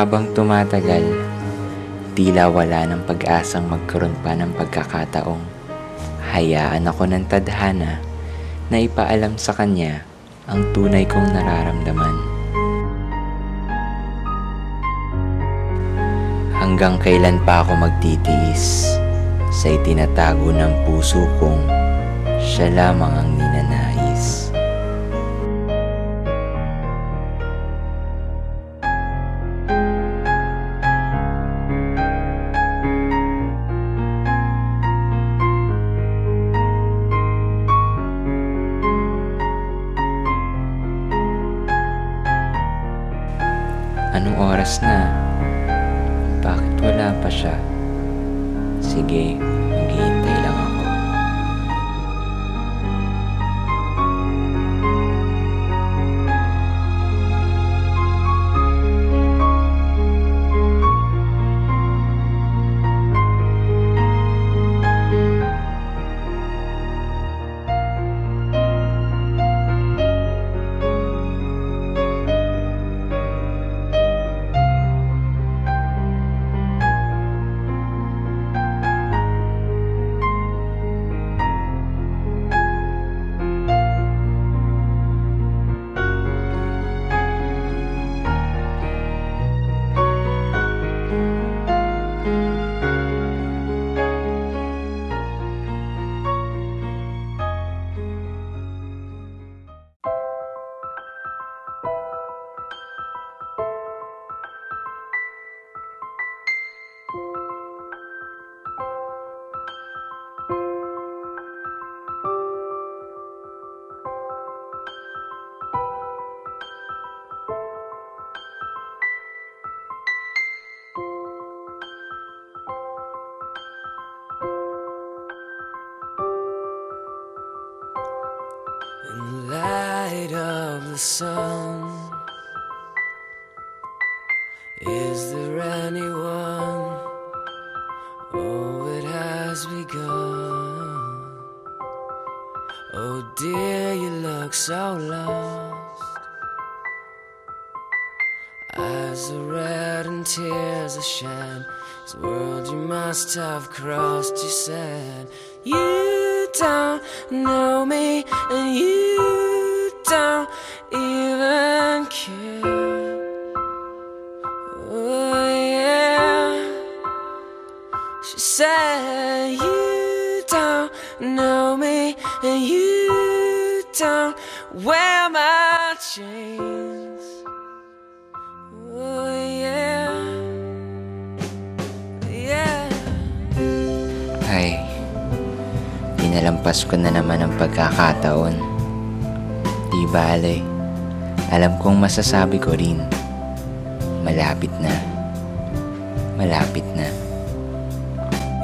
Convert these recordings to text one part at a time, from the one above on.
Habang tumatagal, tila wala ng pag-asang magkaroon pa ng pagkakataong hayaan ako ng tadhana na ipaalam sa kanya ang tunay kong nararamdaman. Hanggang kailan pa ako magtitiis sa itinatago ng puso kong siya lamang ang ninanais. Anong oras na? Bakit wala pa siya? Sige, maghihintay lang ako. In the light of the sun, is there anyone? Oh, it has begun. Oh dear, you look so lost. Eyes are red and tears are shed. This world you must have crossed, you said. You don't know me, and you don't even care. Oh yeah, she said. You don't know me, and you don't wear my chains. Oh yeah, yeah. Ay, pinalampas ko na naman ang pagkakataon. Di bale, alam kong masasabi ko rin, malapit na. Malapit na.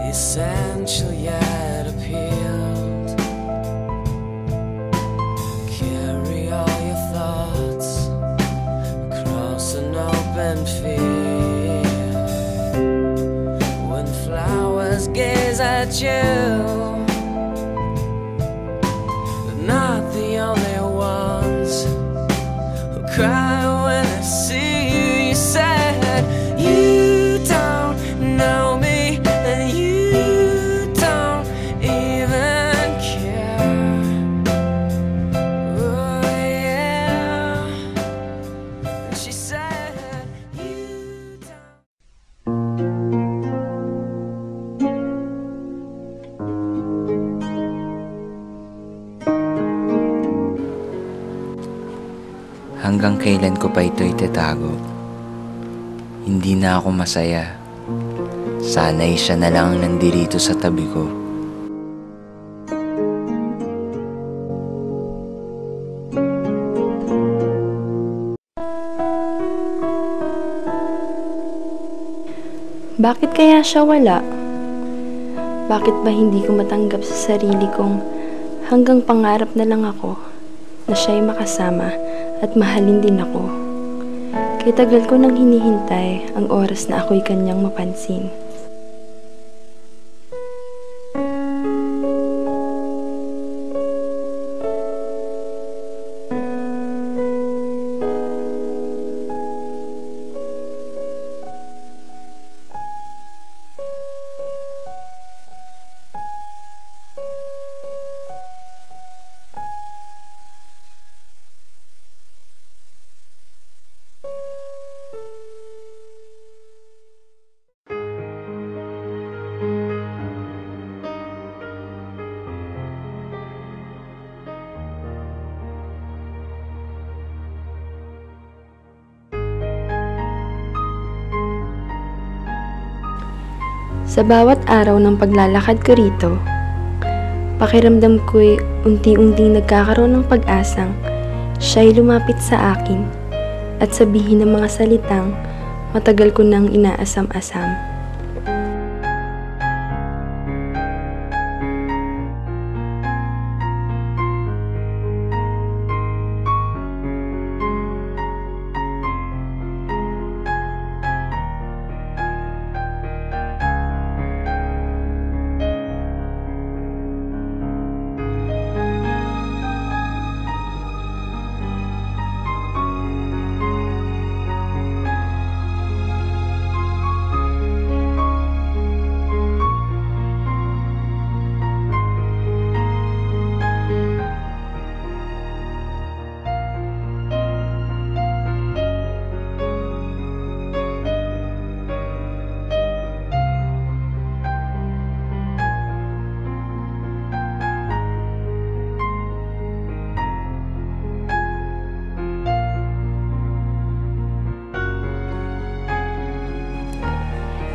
Essential yet appealed. Carry all your thoughts across an open field. When flowers gaze at you, they're not the only ones who cry when they see you. You said you don't know me, and you don't even care. Oh yeah. And she said you don't. Hanggang kailan ko pa ito itatago? Hindi na ako masaya. Sana'y siya na lang ang nandirito sa tabi ko. Bakit kaya siya wala? Bakit ba hindi ko matanggap sa sarili kong hanggang pangarap na lang ako na siya'y makasama at mahalin din ako? Kay tagal ko nang hinihintay ang oras na ako'y kanyang mapansin. Sa bawat araw ng paglalakad ko rito, pakiramdam ko'y unti-unting nagkakaroon ng pag-asang siya'y lumapit sa akin at sabihin ng mga salitang matagal ko nang inaasam-asam.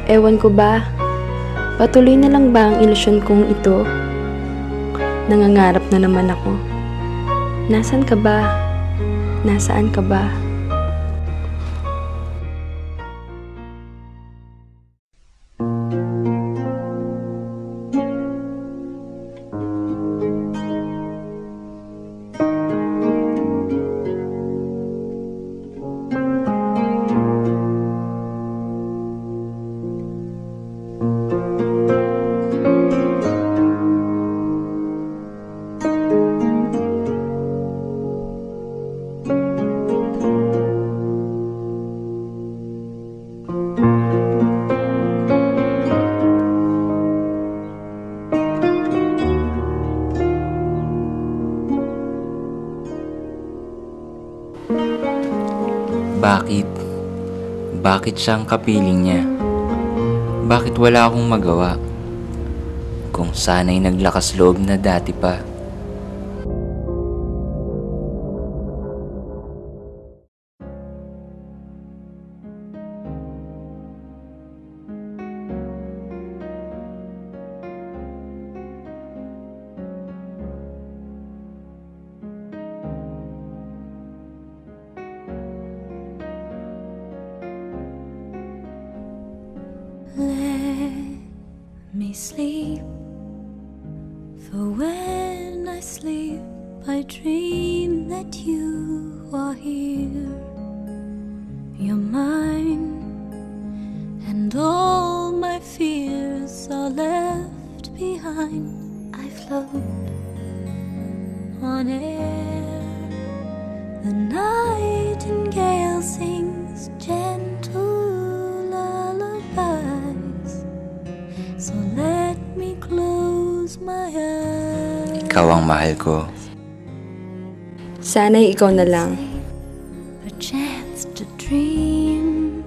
Ewan ko ba, patuloy na lang ba ang ilusyon kong ito? Nangangarap na naman ako. Nasaan ka ba? Nasaan ka ba? Bakit? Bakit siya ang kapiling niya? Bakit wala akong magawa? Kung sana'y naglakas loob na dati pa. Let me sleep, for when I sleep, I dream that you are here. You're mine, and all my fears are left behind. I float on air. The nightingale sings gentle lullabies, so let me close my eyes. Ikaw ang mahal ko. Sana'y ikaw na lang. A chance to dream,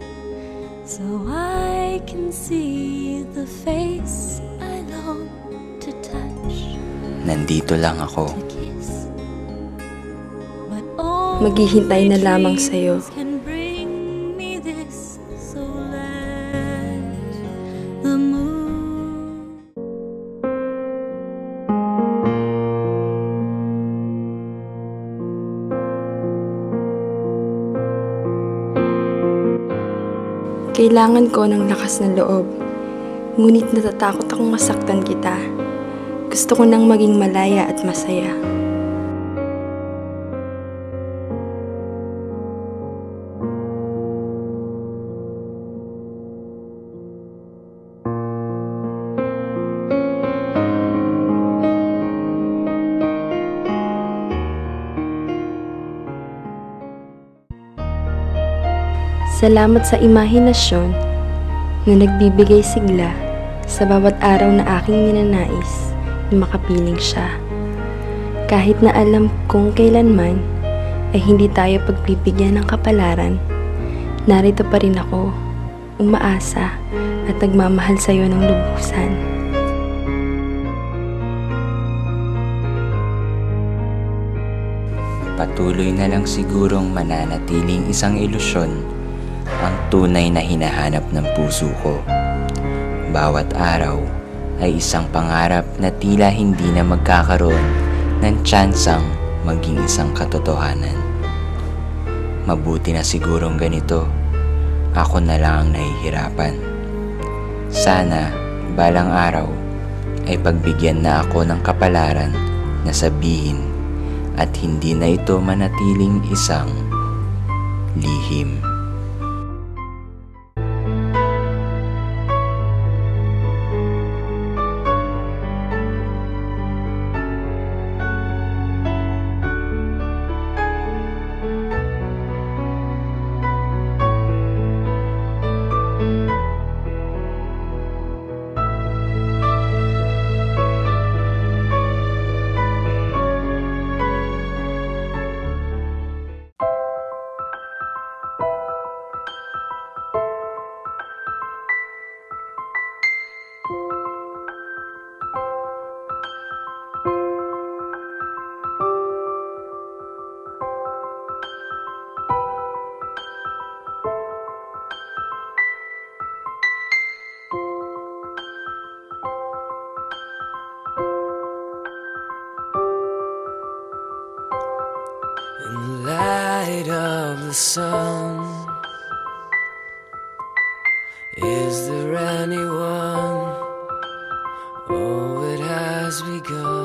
so I can see the face I long to touch, Nandito lang ako. to kiss. But all Maghihintay na lamang sa'yo. can bring me this, so let the moon. Kailangan ko ng lakas ng loob. Ngunit natatakot akong masaktan kita. Gusto ko nang maging malaya at masaya. Salamat sa imahinasyon na nagbibigay sigla sa bawat araw na aking ninanais na makapiling siya. Kahit na alam kong kailanman ay hindi tayo pagpipigyan ng kapalaran, narito pa rin ako, umaasa at nagmamahal sa iyo ng lubusan. Patuloy na lang sigurong mananatiling isang ilusyon ang tunay na hinahanap ng puso ko. Bawat araw ay isang pangarap na tila hindi na magkakaroon ng tsansang maging isang katotohanan. Mabuti na sigurong ganito, ako na lang ang nahihirapan. Sana balang araw ay pagbigyan na ako ng kapalaran na sabihin at hindi na ito manatiling isang lihim. In the light of the sun, is there anyone? Oh, it has begun.